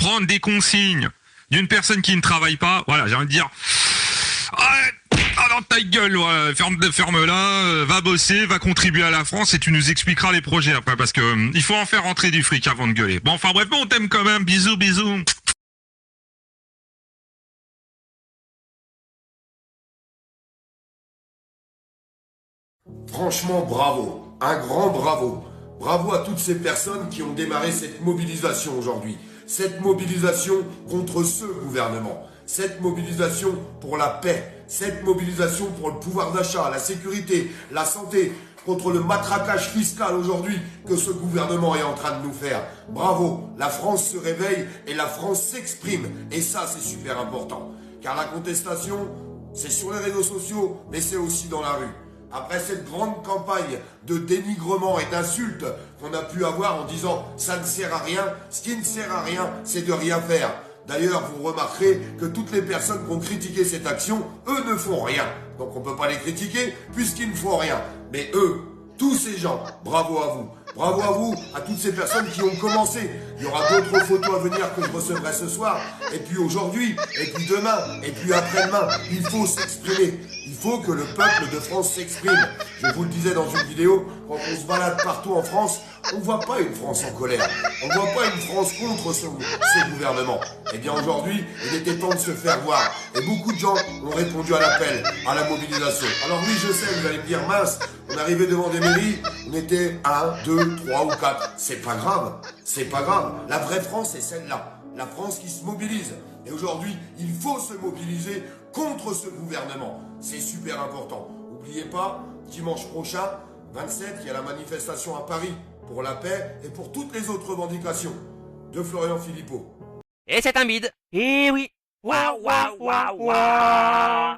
prendre des consignes d'une personne qui ne travaille pas, voilà, j'ai envie de dire, dans ta gueule, voilà, ferme-la, va bosser, va contribuer à la France et tu nous expliqueras les projets après parce que il faut en faire rentrer du fric avant de gueuler. Bon, enfin bref, on t'aime quand même, bisous, bisous. Franchement, bravo, un grand bravo. Bravo à toutes ces personnes qui ont démarré cette mobilisation aujourd'hui. Cette mobilisation contre ce gouvernement. Cette mobilisation pour la paix. Cette mobilisation pour le pouvoir d'achat, la sécurité, la santé, contre le matraquage fiscal aujourd'hui que ce gouvernement est en train de nous faire. Bravo, la France se réveille et la France s'exprime. Et ça, c'est super important. Car la contestation, c'est sur les réseaux sociaux, mais c'est aussi dans la rue. Après cette grande campagne de dénigrement et d'insultes qu'on a pu avoir en disant « ça ne sert à rien », ce qui ne sert à rien, c'est de rien faire. D'ailleurs, vous remarquerez que toutes les personnes qui ont critiqué cette action, eux ne font rien. Donc on ne peut pas les critiquer puisqu'ils ne font rien. Mais eux, tous ces gens, bravo à vous. Bravo à vous, à toutes ces personnes qui ont commencé. Il y aura d'autres photos à venir que je recevrai ce soir. Et puis aujourd'hui, et puis demain, et puis après-demain. Il faut s'exprimer. Il faut que le peuple de France s'exprime. Je vous le disais dans une vidéo, quand on se balade partout en France, on ne voit pas une France en colère. On ne voit pas une France contre ce gouvernement. Eh bien aujourd'hui, il était temps de se faire voir. Et beaucoup de gens ont répondu à l'appel, à la mobilisation. Alors oui, je sais, vous allez me dire, mince, on arrivait devant des mairies, on était 1, 2, 3 ou 4. C'est pas grave, c'est pas grave. La vraie France, c'est celle-là. La France qui se mobilise. Et aujourd'hui, il faut se mobiliser contre ce gouvernement. C'est super important. N'oubliez pas, dimanche prochain, 27, il y a la manifestation à Paris pour la paix et pour toutes les autres revendications de Florian Philippot. Et c'est un bide. Eh oui. Waouh, waouh, waouh, waouh.